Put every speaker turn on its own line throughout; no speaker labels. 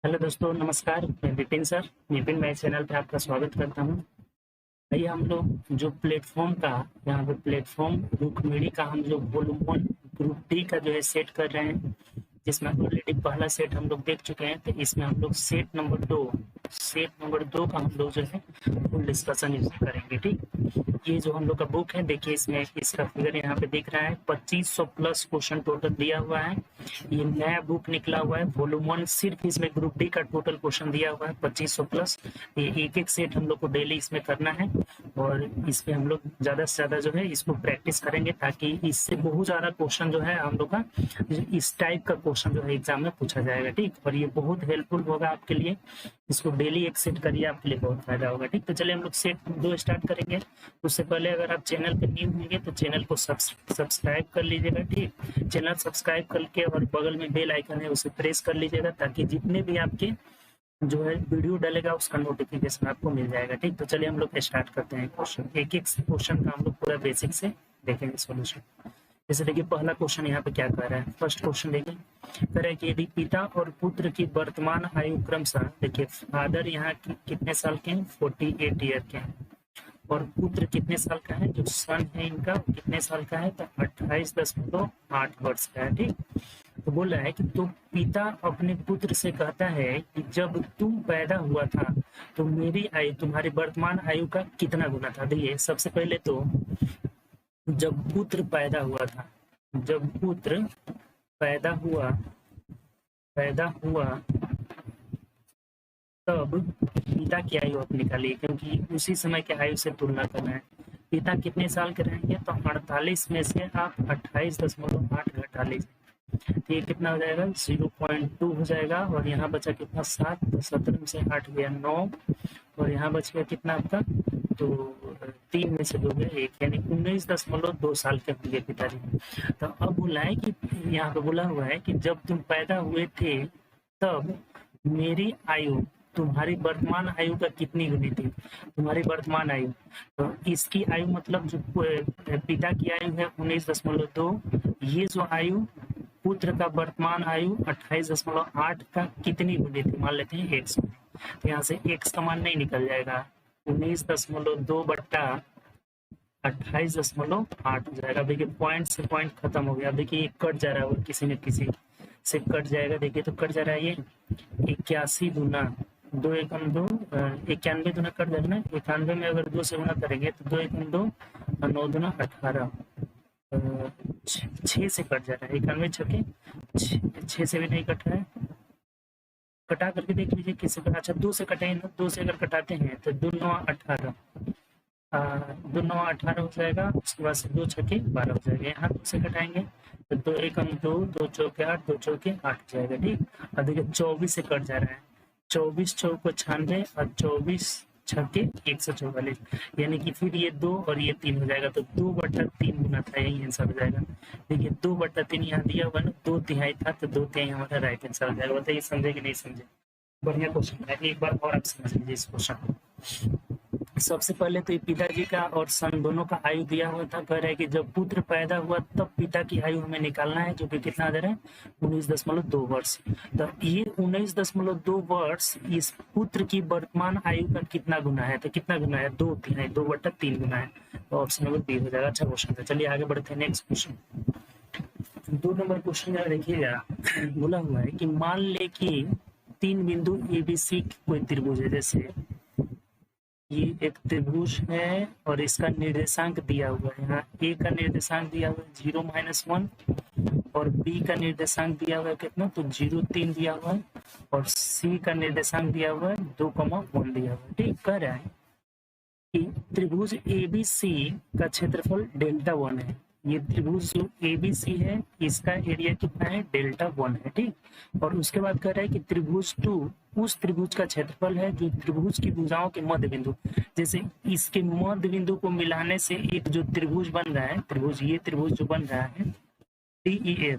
Hello दोस्तों, नमस्कार। मैं विपिन सर, विपिन मैं चैनल पे आपका स्वागत करता हूँ। आइए हम लोग जो प्लेटफॉर्म का यहाँ पे प्लेटफॉर्म रुक्मिणी का हम लोग वॉल्यूम 1 ग्रुप डी का जो है सेट कर रहे हैं, जिसमें ऑलरेडी पहला सेट हम लोग देख चुके हैं। तो इसमें हम लोग सेट नंबर 2 का हम लोग जो है फुल डिस्कशन इसमें करेंगे। ठीक, ये जो हम लोग का बुक है, देखिए इसमें इसका फिगर यहाँ पे दिख रहा है। 2500 प्लस क्वेश्चन टोटल दिया हुआ है। ये नया बुक निकला हुआ है वॉल्यूम 1, सिर्फ इसमें ग्रुप डी का टोटल क्वेश्चन दिया हुआ है 2500 प्लस। ये एक एक सेट हम लोग को डेली इसमें करना है और इस पे हम लोग ज़्यादा से ज़्यादा जो है इसको प्रैक्टिस करेंगे, ताकि इससे बहुत ज़्यादा क्वेश्चन जो है हम लोग का इस टाइप का क्वेश्चन जो है एग्जाम में पूछा जाएगा। ठीक, और ये बहुत हेल्पफुल होगा आपके लिए। इसको डेली एक सेट करिए, आपके लिए बहुत फायदा होगा। ठीक, तो चलिए हम लोग सेट 2 स्टार्ट करेंगे। उससे पहले अगर आप चैनल पर न्यू होंगे तो चैनल को सब्सक्राइब कर लीजिएगा। ठीक, चैनल सब्सक्राइब करके और बगल में बेल आइकन है उसे प्रेस कर लीजिएगा, ताकि जितने भी आपके जो है वीडियो डालेगा उसका नोटिफिकेशन आपको मिल जाएगा। ठीक, तो चलिए हम लोग स्टार्ट करते हैं क्वेश्चन। एक एक क्वेश्चन का हम लोग पूरा बेसिक से देखेंगे सॉल्यूशन। जैसे देखिए पहला क्वेश्चन यहाँ पे क्या कह रहा है। फर्स्ट क्वेश्चन देखिए, कह रहा है कि यदि पिता और पुत्र की वर्तमान आयु क्रमशः, देखिए फादर यहाँ कितने साल के हैं, 48 ईयर के हैं, और पुत्र कितने साल का है, जो सन है इनका कितने साल का है, तो 28.8 वर्ष का है। ठीक, तो बोल रहा है कि तो पिता अपने पुत्र से कहता है कि जब तुम पैदा हुआ था तो मेरी आयु तुम्हारी वर्तमान आयु का कितना गुना था। देखिए सबसे पहले तो जब पुत्र पैदा हुआ था, जब पुत्र पैदा हुआ तब पिता की आयु आप निकालिए, क्योंकि उसी समय के आयु से तुलना करना है। पिता कितने साल के रहेंगे, तो 48 में से आप 28.8 घटा लीजिए, तो ये कितना हो जाएगा, 0.2 हो जाएगा। और यहाँ बचा कितना, 7, तो 17 में से 8 गया 9, और यहाँ बच गया कितना आपका, तो 3 में से 2 गया 1, यानी 19.2 साल के होंगे पिताजी। तो अब बोला है कि यहाँ पे बोला हुआ है कि जब तुम पैदा हुए थे तब मेरी आयु तुम्हारी वर्तमान आयु का कितनी गुनी थी, तुम्हारी वर्तमान आयु। तो इसकी आयु मतलब जो पिता की आयु है 19.2, ये जो आयु पुत्र का वर्तमान आयु 28.8 का कितनी गुनी थी, मान लेते हैं 100। तो यहाँ से x का मान नहीं निकल जाएगा, 19.2 बट्टा 28.8 हो जाएगा। देखिए पॉइंट से पॉइंट खत्म हो गया। देखिए ये कट जा रहा है, किसी न किसी से कट जाएगा। देखिए तो कट जा रहा है ये 81 दूना 2 एकम 2, 91 दूना कट जाएगा ना। 91 में अगर 2 से गुना करेंगे तो 2 एकम 2 और 9 दूना 18, 6 से कट जा रहा है। 91 छके 6 से भी नहीं कट रहा है, कटा करके देख लीजिए किससे कटा। अच्छा 2 से कटे ना, 2 से अगर कटाते हैं तो 2 9 18, 2 9 18 हो जाएगा। उसके बाद से 2 छके 12 हो जाएगा। यहाँ 2 से कटाएंगे तो 2 एकम 2, 2 चौके 8, 2 चौके 8 हो जाएगा। ठीक, और देखिए 24 से कट जा रहा है, 24 चौको 96 और 24 छके 144, यानी कि फिर ये 2 और ये 3 हो जाएगा। तो 2/3 गुना था, यही आंसर हो जाएगा। देखिए 2/3 यहाँ दिया हुआ ना, 2 तिहाई था, तो 2 तिहाई हमारा राइट आंसर हो जाएगा। बताइए समझे कि नहीं समझे। बढ़िया क्वेश्चन है, एक बार और आप समझ लीजिए इस क्वेश्चन को। सबसे पहले तो पिताजी का और सन दोनों का आयु दिया हुआ था। कह रहा है कि जब पुत्र पैदा हुआ तब पिता की आयु हमें निकालना है, जो कि कितना दे रहा है, 19.2 वर्ष। तो ये 19.2 वर्ष इस पुत्र की वर्तमान आयु का कितना गुना है, तो कितना गुना है, 2/3 गुना है। तो ऑप्शन नंबर बी हो जाएगा। अच्छा क्वेश्चन था। चलिए आगे बढ़ते हैं नेक्स्ट क्वेश्चन। 2 नंबर क्वेश्चन देखिएगा, बोला हुआ है कि मान ले कि 3 बिंदु ABC कोई त्रिभुज है। जैसे ये एक त्रिभुज है और इसका निर्देशांक दिया हुआ है। यहाँ ए का निर्देशांक दिया हुआ है 0-1, और बी का निर्देशांक दिया हुआ है कितना, तो 0-3 दिया हुआ है, और सी का निर्देशांक दिया हुआ है 2,1 दिया हुआ है। ठीक, कह रहा है कि त्रिभुज ABC का क्षेत्रफल Δ1 है। ये त्रिभुज जो ABC है इसका एरिया कितना है, Δ1 है। ठीक, और उसके बाद कह रहा है कि त्रिभुज 2 उस त्रिभुज का क्षेत्रफल है जो त्रिभुज की भुजाओं के मध्य बिंदु, जैसे इसके मध्य बिंदु को मिलाने से एक जो त्रिभुज बन रहा है, त्रिभुज ये त्रिभुज जो बन रहा है DEF,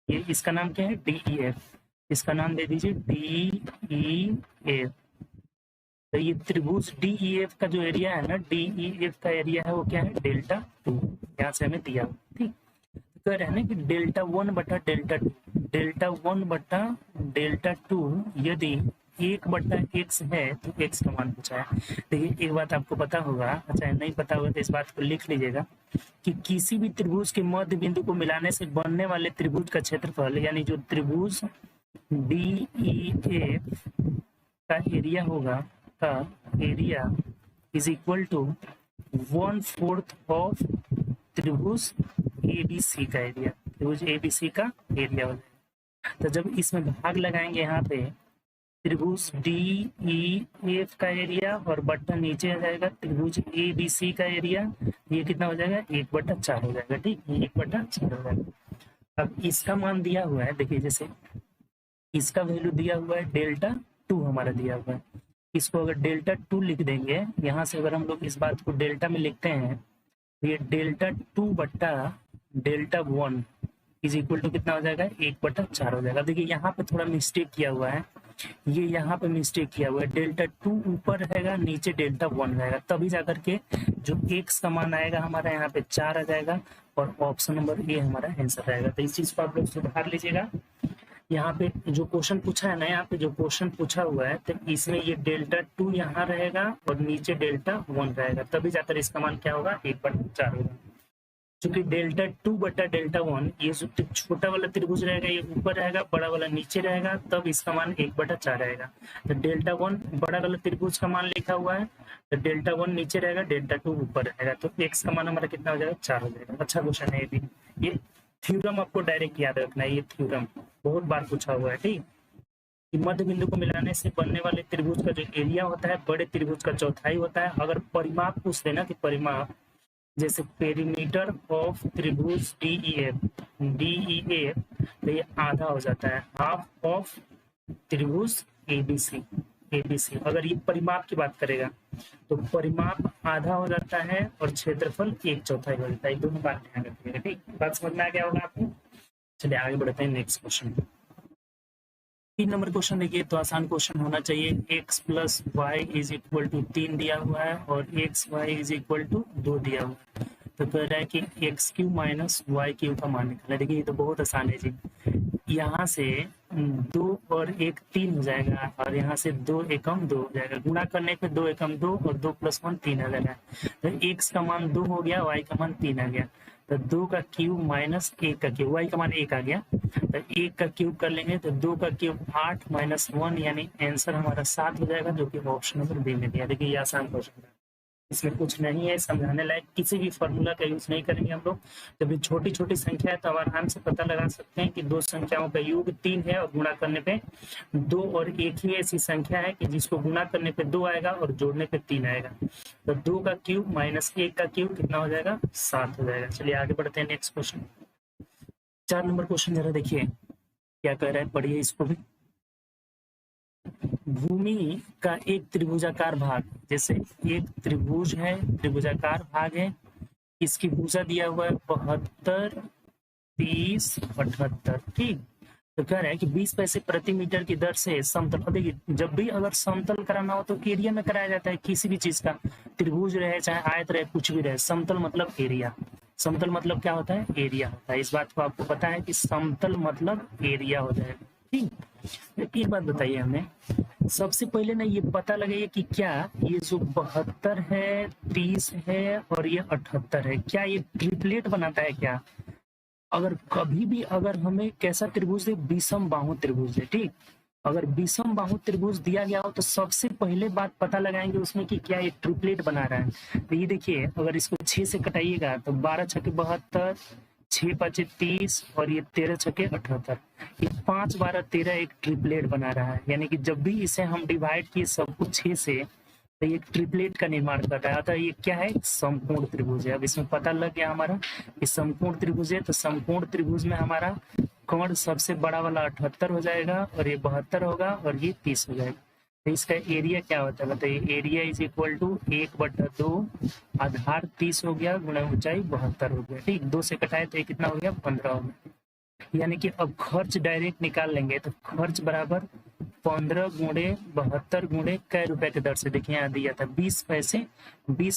ये इसका नाम क्या है, DEF, इसका नाम दे दीजिए DEF। तो ये त्रिभुज DEF का जो एरिया है ना, DEF का एरिया है वो क्या है, Δ2, यहाँ से हमें दिया। ठीक, कह रहे हैं ना कि Δ1/Δ2 डेल्टा 1 बटा डेल्टा 2 यदि 1/x है तो x का मान पूछा है। देखिए एक बात आपको पता होगा, अच्छा नहीं पता होगा तो इस बात को लिख लीजिएगा कि किसी भी त्रिभुज के मध्य बिंदु को मिलाने से बनने वाले त्रिभुज का क्षेत्रफल, यानी जो त्रिभुज DEF का एरिया होगा, का area is equal to 1/4 of त्रिभुज ABC का एरिया, त्रिभुज ABC का एरिया हो जाएगा। तो जब इसमें भाग लगाएंगे यहाँ पे त्रिभुज DEF का एरिया और बट्टा नीचे आ जाएगा त्रिभुज ABC का एरिया, ये कितना हो जाएगा 1/4 हो जाएगा। ठीक, 1/4 हो जाएगा। अब इसका मान दिया हुआ है, देखिए जैसे इसका वैल्यू दिया हुआ है डेल्टा 2 हमारा दिया हुआ है, इसको अगर डेल्टा 2 लिख देंगे, यहाँ से अगर हम लोग इस बात को डेल्टा में लिखते हैं तो ये डेल्टा 2 बट्टा डेल्टा 1 इज इक्वल टू कितना हो जाएगा 1/4 हो जाएगा। देखिए यहाँ पे थोड़ा मिस्टेक किया हुआ है, ये यहाँ पे मिस्टेक किया हुआ है, डेल्टा 2 ऊपर रहेगा, नीचे डेल्टा 1 रहेगा, तभी जाकर के जो x का मान आएगा हमारा यहाँ पे 4 आ जाएगा और ऑप्शन नंबर ए हमारा आंसर रहेगा। तो इस चीज को आप लोग सुधार लीजिएगा। यहाँ पे जो क्वेश्चन पूछा है ना, यहाँ पे जो क्वेश्चन पूछा हुआ है तो इसमें ये डेल्टा 2 यहाँ रहेगा और नीचे डेल्टा 1 रहेगा, तभी जाकर इसका मान क्या होगा 1/4 होगा। क्योंकि डेल्टा 2 बटा डेल्टा 1, ये जो छोटा वाला त्रिभुज रहेगा ये ऊपर रहेगा, बड़ा वाला नीचे रहेगा, तब इसका मान 1/4 रहेगा। तो डेल्टा 1 बड़ा वाला त्रिभुज का मान लिखा हुआ है, तो डेल्टा 1 नीचे रहेगा, डेल्टा 2 ऊपर रहेगा, तो x का मान हमारा कितना हो जाएगा 4 हो जाएगा। अच्छा क्वेश्चन है ये भी, ये थ्योरम आपको डायरेक्ट याद रखना है, ये थ्योरम बहुत बार पूछा हुआ है। ठीक, कि मध्य बिंदु को मिलाने से बनने वाले त्रिभुज का जो एरिया होता है बड़े त्रिभुज का चौथाई होता है। अगर परिमाप पूछ देना कि परिमाप, जैसे पेरीमीटर ऑफ त्रिभुज DEF तो ये आधा हो जाता है, हाफ ऑफ त्रिभुज ABC। अगर ये परिमाप की बात करेगा तो परिमाप आधा हो जाता है और क्षेत्रफल 1/4 हो जाता है। दोनों बात ध्यान रखिएगा। ठीक, बात समझ में आ गया होगा आपको। चलिए आगे बढ़ते हैं नेक्स्ट क्वेश्चन। 3 नंबर क्वेश्चन देखिए, तो आसान क्वेश्चन होना चाहिए। x + y is equal to 3 दिया हुआ है और x/y इज इक्वल टू 2 दिया हुआ है। तो कह रहा है कि x³ - y³ का मान निकाला। देखिए ये तो बहुत आसान है जी, यहाँ से 2 और 1 3 हो जाएगा और यहाँ से 2 एकम 2 हो जाएगा, गुणा करने पे 2 एकम 2 और 2 + 1 3 आ जाएगा। तो x का मान 2 हो गया, y का मान 3 आ गया, तो 2 का क्यूब माइनस 1 का क्यूब, y का मान 1 आ गया, तो 1 का क्यूब कर लेंगे तो 2 का क्यूब 8 - 1 यानी आंसर हमारा 7 हो जाएगा, जो कि ऑप्शन नंबर बी में दिया। देखिए ये आसान क्वेश्चन है, इसमें कुछ नहीं है समझाने लायक, किसी भी फॉर्मूला का यूज नहीं करेंगे हम लोग। जब छोटी छोटी संख्या है तो आप आराम से पता लगा सकते हैं कि 2 संख्याओं का योग 3 है और गुणा करने पे 2 और 1 ही ऐसी संख्या है कि जिसको गुणा करने पे 2 आएगा और जोड़ने पे 3 आएगा। तो 2 का क्यूब माइनस 1 का क्यूब कितना हो जाएगा 7 हो जाएगा। चलिए आगे बढ़ते हैं नेक्स्ट क्वेश्चन। 4 नंबर क्वेश्चन जरा देखिए क्या कह रहा है, पढ़िए इसको भी। भूमि का एक त्रिभुजाकार भाग, जैसे एक त्रिभुज है, त्रिभुजाकार भाग है, इसकी भुजा दिया हुआ है 72, 30, 78। ठीक, तो कह रहा है कि 20 पैसे प्रति मीटर की दर से समतल। देखिए जब भी अगर समतल कराना हो तो एरिया में कराया जाता है, किसी भी चीज का, त्रिभुज रहे चाहे आयत रहे कुछ भी रहे, समतल मतलब एरिया। समतल मतलब क्या होता है, एरिया होता है। इस बात को आपको पता है कि समतल मतलब एरिया हो जाएगा। ठीक, एक बात बताइए हमें, सबसे पहले ना ये पता लगेगा कि क्या ये जो 72 है, 30 है और ये 78 है, क्या ये ट्रिपलेट बनाता है क्या? अगर कभी भी अगर हमें कैसा त्रिभुज दे, विषम बाहु त्रिभुज दे, ठीक, अगर विषम बाहु त्रिभुज दिया गया हो तो सबसे पहले बात पता लगाएंगे उसमें कि क्या ये ट्रिपलेट बना रहा है। तो ये देखिए अगर इसको 6 से कटाइएगा तो 12 × 72, 6 × 5 = 30 और ये 13 × 6 = 78, ये 5 × 12 = 13 एक ट्रिपलेट बना रहा है। यानी कि जब भी इसे हम डिवाइड किए सब कुछ 6 से तो ये ट्रिपलेट का निर्माण कर रहा है। अतः ये क्या है, समकोण त्रिभुज है। अब इसमें पता लग गया हमारा कि समकोण त्रिभुज है, तो समकोण त्रिभुज में हमारा कोण सबसे बड़ा वाला 78 हो जाएगा और ये 72 होगा और ये 30 हो जाएगा। तो इसका एरिया क्या होता है बताइए, एरिया इज इक्वल टू 1/2, आधार 30 हो गया गुणा ऊंचाई 72 हो गया। ठीक, 2 से कटाए तो ये कितना हो गया 15 हो गया। यानी कि अब खर्च डायरेक्ट निकाल लेंगे तो खर्च बराबर 15 गुणे 72 गुणे कै रुपए के दर से, देखिए यहाँ दिया था 20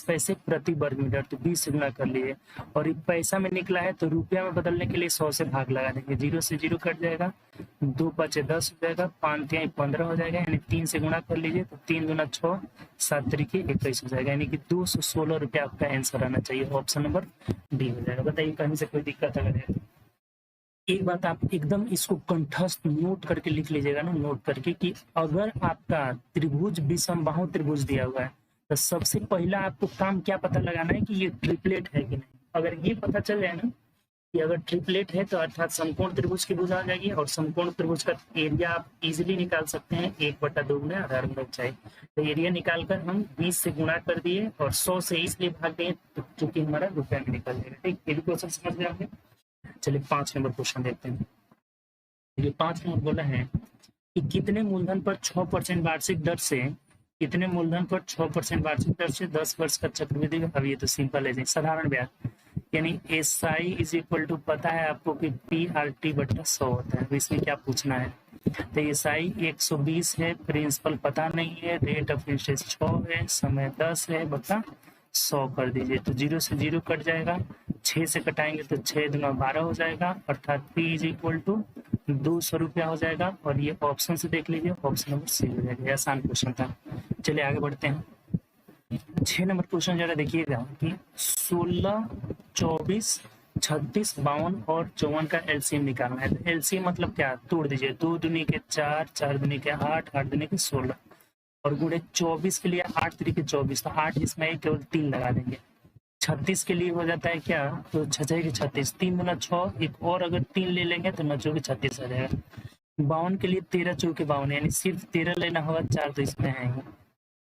पैसे प्रति वर्ग मीटर, तो 20 से गुणा कर लिए। और ये पैसा में निकला है तो रुपया में बदलने के लिए 100 से भाग लगा देंगे, 0 से 0 कट जाएगा, 2 5 10 हो जाएगा, 5 3 15 हो जाएगा, यानी 3 से गुणा कर लीजिए तो 3 दूना 6, 7 तरीके 21 हो जाएगा, यानी कि 216 रुपया आपका आंसर आना चाहिए। ऑप्शन नंबर डी हो जाएगा। बताइए कहीं से कोई दिक्कत अगर है। एक बात आप एकदम इसको कंठस्थ नोट करके लिख लीजिएगा ना, नोट करके, कि अगर आपका त्रिभुज विषमबाहु त्रिभुज दिया हुआ है तो सबसे पहला आपको काम क्या पता लगाना है कि ये ट्रिपलेट है कि नहीं। अगर ये पता चल जाए ना कि अगर ट्रिपलेट है तो अर्थात समकोण त्रिभुज की भुजा आ जाएगी, और समकोण त्रिभुज का एरिया आप इजीली निकाल सकते हैं, 1/2 गुना आधार गुना ऊंचाई। तो एरिया निकालकर हम 20 से गुणा कर दिए और 100 से इसलिए भाग दिए क्योंकि हमारा रुपया में निकल जाएगा। ठीक, ये भी क्वेश्चन समझ में आ गया। चलिए 5 नंबर क्वेश्चन देखते हैं। ये 5 नंबर बोला है कि कितने मूलधन पर 6% वार्षिक दर से, कितने मूलधन पर 6% वार्षिक दर से 10 वर्ष का चक्रवृद्धि। अब ये तो सिंपल है, साधारण ब्याज, यानी SI इज इक्वल टू, पता है आपको कि PRT/100 होता है। इसमें क्या पूछना है, तो SI 120 है, प्रिंसिपल पता नहीं है, रेट ऑफ इंटरेस्ट 6 है, समय 10 है, बता 100 कर दीजिए तो 0 से 0 कट जाएगा, 6 से कटाएंगे तो 6 दूना 12 हो जाएगा, अर्थात P इज इक्वल टू 200 रुपया हो जाएगा। और ये ऑप्शन से देख लीजिए, ऑप्शन नंबर सी हो जाएगा। आसान क्वेश्चन था। चलिए आगे बढ़ते हैं। 6 नंबर क्वेश्चन जरा देखिएगा कि 16, 24, 36, 52 और 54 का एलसीएम निकालना है। तो एलसीएम मतलब क्या, तोड़ दीजिए, 2 दूनी के 4, 4 दूनी के 8, 8 दूनी के 16, और गुणे 24 के लिए 8 तरीके 24, तो 8 इसमें केवल 3 लगा देंगे। 36 के लिए हो जाता है क्या, तो 6 के 36, 3 गुना 6, एक और अगर 3 ले लेंगे तो 9 चौके 36 आ जाएगा। 52 के लिए 13 चौके 52, यानी सिर्फ 13 लेना होगा, 4 तो इसमें है।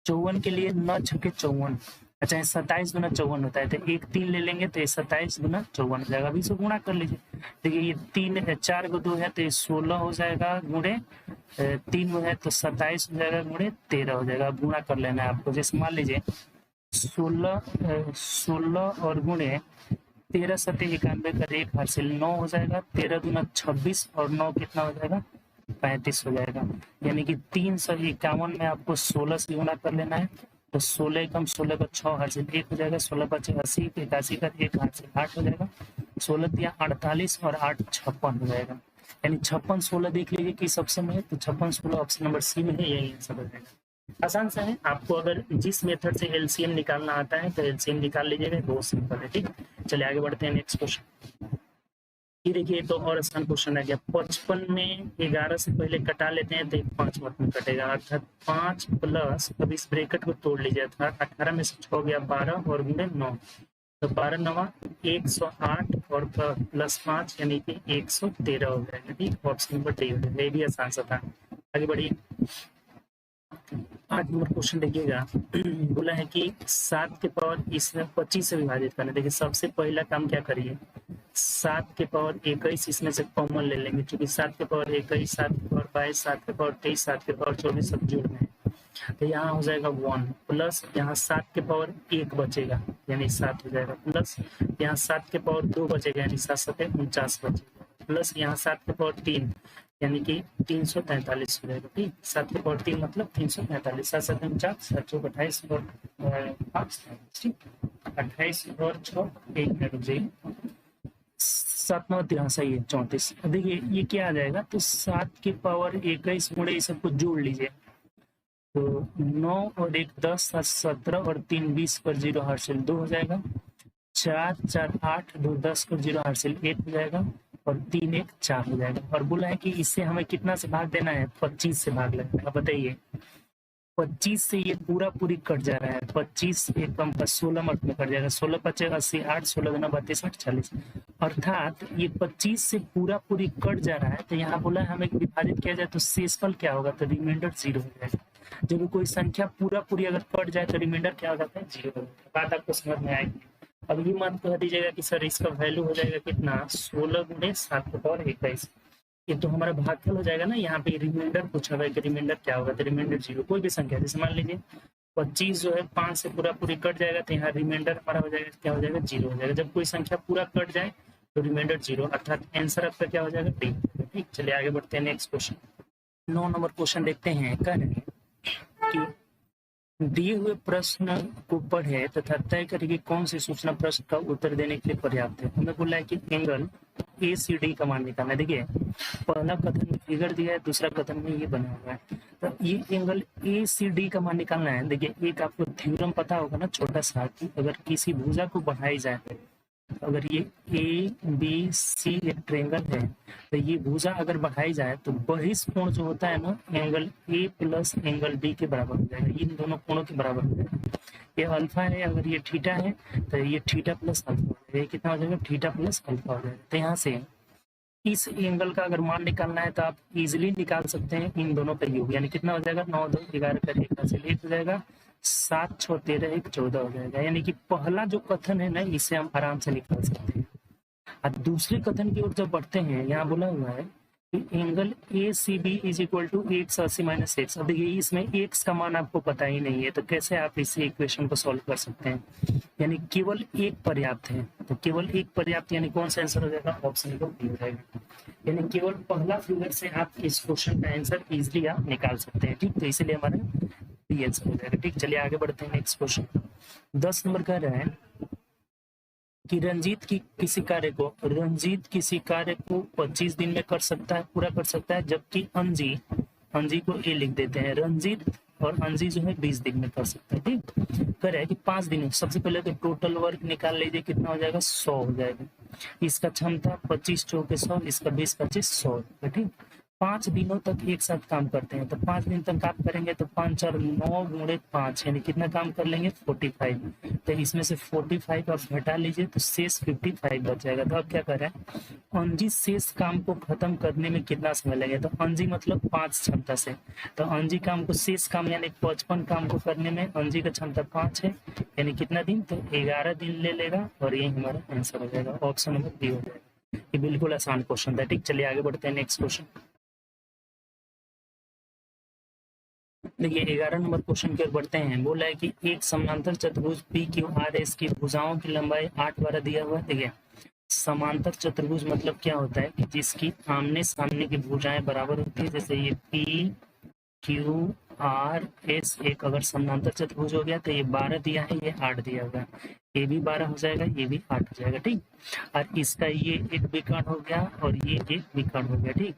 54 के लिए 9 छक्के 54, अच्छा 27 गुना 54 होता है, तो एक 3 ले लेंगे तो 27 गुना 54 हो जाएगा। अभी इसको गुणा कर लीजिए, देखिए ये 3 4 को 2 है तो 16 हो जाएगा, गुणे 3 है तो 27 हो जाएगा, गुणे 13 हो जाएगा। अब गुणा कर लेना है आपको, जैसे मान लीजिए 16 और गुणे 13 7 91 का 1 हासिल 9 हो जाएगा, 13 दूना 26 और 9 कितना हो जाएगा, 35 हो जाएगा। यानी कि 351 में आपको 16 से गुणा कर लेना है, तो 16 कम 16 का 6 हासिल 1 हो जाएगा, 16 5 80, 81 का 1 हासिल 8 हो जाएगा, 16 तिया 48 और 8 56 हो जाएगा। यानी 56 16 देख लीजिए किस ऑप्शन में है, तो 56 16 ऑप्शन नंबर सी में है, यही आंसर हो जाएगा। आसान सा है, आपको अगर जिस मेथड से एलसीएम निकालना आता है तो एलसीएम निकाल लीजिएगा, बहुत सिंपल है। ठीक, चलिए आगे बढ़ते हैं नेक्स्ट क्वेश्चन। ये देखिए तो और आसान क्वेश्चन आ गया। 55 में 11 से पहले कटा लेते हैं तो 5 वक्त में कटेगा, अर्थात 5 प्लस, अब इस ब्रैकेट को तोड़ लीजिए, अर्थात 18 में से 6 गया 12 और गुणे 9, तो 12 9 108 और प्लस 5 यानी कि 113 हो जाएगा। ठीक, ऑप्शन नंबर डी हो जाएगा। ये भी आसान सा था। आगे बढ़िए 8 नंबर क्वेश्चन देखिएगा। बोला है कि 7 के पावर इसमें 25 से विभाजित करना। देखिए सबसे पहला काम क्या करिए, 7 के पावर 21 इसमें से कॉमन ले लेंगे, क्योंकि 7 के पावर 21, 7 के पावर 22, 7 के पावर 23, 7 के पावर 24 सब जोड़ में है, तो यहाँ हो जाएगा 1 प्लस यहाँ 7 के पावर 1 बचेगा यानी 7 हो जाएगा, प्लस यहाँ 7 के पावर 2 बचेगा यानी 7 7 49 बचेगा, प्लस यहाँ 7 के पावर 3 यानी कि 343 हो जाएगा। ठीक, 7 के पावर 3 मतलब 343, 7 7 49, 7 चौक 28 और 5, ठीक 28 और 6 1 मिनट रुक जाइए, 7 9 13 सही है 34। देखिए ये क्या आ जाएगा, तो 7 के पावर 21 गुणे ये सबको जोड़ लीजिए, तो 9 और 1 10, 7 17 और 3 20 पर 0 हासिल 2 हो जाएगा, 4 4 8 2 10 पर 0 हासिल 1 हो जाएगा, और 3 1 4 हो जाएगा। और बोला है कि इससे हमें कितना से भाग देना है, 25 से भाग लेना है। बताइए 25 से ये पूरा पूरी कट जा रहा है, 25 एक कम 16 मत में कट जाएगा, 16 5 80 8 16 2 32 8 40, अर्थात ये 25 से पूरा पूरी कट जा रहा है। तो यहाँ बोला है हमें विभाजित किया जाए तो शेषफल क्या होगा, तो रिमाइंडर 0 हो जाएगा। जब कोई संख्या पूरा पूरी अगर कट जाए तो रिमाइंडर क्या हो जाता है, 0 हो जाता है। बात आपको समझ में आएगी। अब ये मत कह दीजिएगा कि सर इसका वैल्यू हो जाएगा कितना, 16 गुणे 7 के पावर 21, ये तो हमारा भागफल हो जाएगा ना। यहाँ पे रिमाइंडर पूछा हुआ है कि रिमाइंडर क्या होगा, तो रिमाइंडर 0, कोई भी संख्या जैसे मान लीजिए 25 जो है 5 से पूरा पूरी कट जाएगा, तो यहाँ रिमाइंडर हमारा हो जाएगा क्या हो जाएगा, 0 हो जाएगा। जब कोई संख्या पूरा कट जाए तो रिमाइंडर 0, अर्थात आंसर आपका क्या हो जाएगा, डी। ठीक, चलिए आगे बढ़ते हैं नेक्स्ट क्वेश्चन। 9 नंबर क्वेश्चन देखते हैं। कह रहे हैं कि दिए हुए प्रश्न को पढ़े तथा तय करें कि कौन सी सूचना प्रश्न का उत्तर देने के लिए पर्याप्त है। हमें बोला है कि एंगल ACD का मान निकालना है। देखिए पहला कथन में फिगर दिया है, दूसरा कथन में ये बना हुआ है, तो ये एंगल ACD का मान निकालना है। देखिए एक आपको थ्योरम पता होगा ना छोटा सा, कि अगर किसी भुजा को बढ़ाई जाए, अगर ये ABC एक ट्रायंगल है, तो ये भुजा अगर बढ़ाई जाए तो बहिष्कोण जो होता है ना, angle A plus angle B के बराबर हो जाएगा। इन दोनों कोणों के बराबर हो जाएगा। ये अल्फा है, अगर ये थीटा है तो ये थीटा प्लस अल्फा हो जाएगा। ये कितना हो जाएगा? थीटा प्लस अल्फा हो जाएगा। तो यहाँ से इस एंगल का अगर मान निकालना है तो आप इजिली निकाल सकते हैं इन दोनों का योग, यानी कितना हो जाएगा? 9 2 11 का 1 से 1 हो जाएगा, 7 6 13 1 14 हो जाएगा। यानी कि पहला जो कथन है ना, इसे हम आराम से निकाल सकते हैं। अब दूसरे कथन की ओर जब बढ़ते हैं, यहाँ बोला हुआ है कि angle ACB is equal to 180 minus x. अब देखिए इसमें एक्स का मान आपको पता ही नहीं है, तो कैसे आप इस इक्वेशन को सॉल्व कर सकते हैं? यानी केवल एक पर्याप्त है, तो केवल एक पर्याप्त, यानी कौन सा आंसर हो जाएगा? ऑप्शन नंबर बी हो जाएगा। यानी केवल पहला फिगर से आप इस क्वेश्चन का आंसर इजिली आप निकाल सकते हैं। ठीक, तो इसलिए हमारा बी आंसर हो जाएगा। ठीक, चलिए आगे बढ़ते हैं। नेक्स्ट क्वेश्चन 10 नंबर कह रहे हैं कि रंजीत किसी कार्य को 25 दिन में कर सकता है, पूरा कर सकता है, जबकि अंजी को ए लिख देते हैं। रंजीत और अंजी जो है 20 दिन में कर सकता है। ठीक, कह रहा है कि 5 दिन। सबसे पहले तो टोटल वर्क निकाल लीजिए, कितना हो जाएगा? 100 हो जाएगा। इसका क्षमता 25 चौके 100, इसका 20 25 100। ठीक, 5 दिनों तक एक साथ काम करते हैं, तो 5 दिन तक काम करेंगे तो 5 4 9 गुणे 5, यानी कितना काम कर लेंगे? 45। तो इसमें से 45 आप घटा लीजिए तो शेष 55 बच जाएगा। तो अब क्या कर रहे हैं? अंजी शेष काम को खत्म करने में कितना समय लगेगा? तो अंजी मतलब 5 क्षमता से, तो अंजी काम को शेष काम यानी 55 काम को करने में अंजी का क्षमता 5 है, यानी कितना दिन? तो 11 दिन ले लेगा, और ये हमारा आंसर हो जाएगा। ऑप्शन नंबर बी हो जाएगा। ये बिल्कुल आसान क्वेश्चन था। ठीक, चलिए आगे बढ़ते हैं। नेक्स्ट क्वेश्चन देखिए 11 नंबर क्वेश्चन की ओर बढ़ते हैं। बोला है कि एक समांतर चतुर्भुज PQRS की भुजाओं की लंबाई 8 12 दिया हुआ है। देखिए समांतर चतुर्भुज मतलब क्या होता है कि जिसकी आमने सामने की भुजाएं बराबर होती है। जैसे ये PQRS एक अगर समांतर चतुर्भुज हो गया तो ये 12 दिया है, ये 8 दिया हुआ है, ये भी 12 हो जाएगा, ये भी 8 हो जाएगा। ठीक, और इसका ये एक विकर्ण हो गया और ये एक विकर्ण हो गया। ठीक,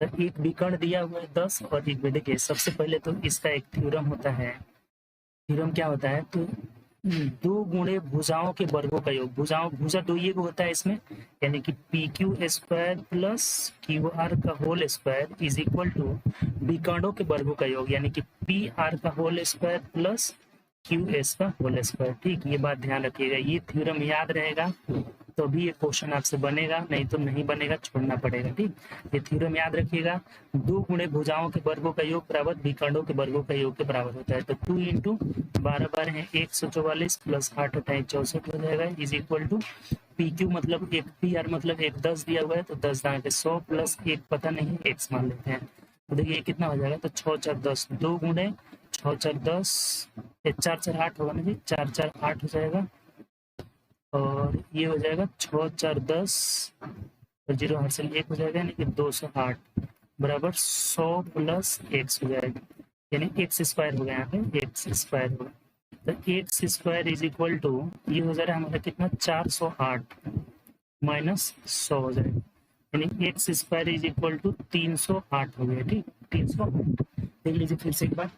तो एक विकर्ण दिया हुआ है 10 और एक, देखिए सबसे पहले तो इसका एक थ्योरम होता है। थ्योरम क्या होता है? तो 2 गुणे भुजाओं के वर्गों का योग। भुजा 2 ये होता है इसमें, यानी कि PQ स्क्वायर प्लस QR का whole square is equal to विकर्णों के वर्गों का योग, यानी कि PR का होल स्क्वायर प्लस QS का होल स्क्वायर। ठीक, ये बात ध्यान रखिएगा। ये थ्योरम याद रहेगा तो भी ये क्वेश्चन आपसे बनेगा, नहीं तो नहीं बनेगा, छोड़ना पड़ेगा। ठीक, ये थ्योरम याद रखिएगा। 2 गुणे भुजाओं के वर्गों का योग बराबर विकर्णों के वर्गों का योग के बराबर होता है। तो 2 इंटू 12 12 है 144 प्लस 8 8 64 हो जाएगा, इज इक्वल टू PQ मतलब एक, PR मतलब एक 10 दिया हुआ है, तो 10 दाएं पे 100 प्लस 1 पता नहीं, x मान लेते हैं। तो देखिए कितना हो जाएगा? तो 6 4 10, 2 गुणे 6 4 10, 4 4 8 होगा ना जी, 4 4 8 हो जाएगा, और ये हो जाएगा 6 4 10 और 0 हर से 1 हो जाएगा, यानी कि 208 बराबर 100 प्लस x हो जाएगा, यानी x स्क्वायर हो गया यहाँ पे, x स्क्वायर होगा। तो x square is equal to ये हो जाएगा हमारा कितना? 408 माइनस 100 हो जाएगा, यानी x square is equal to 308 हो गया। ठीक, 308 देख लीजिए फिर से एक बार।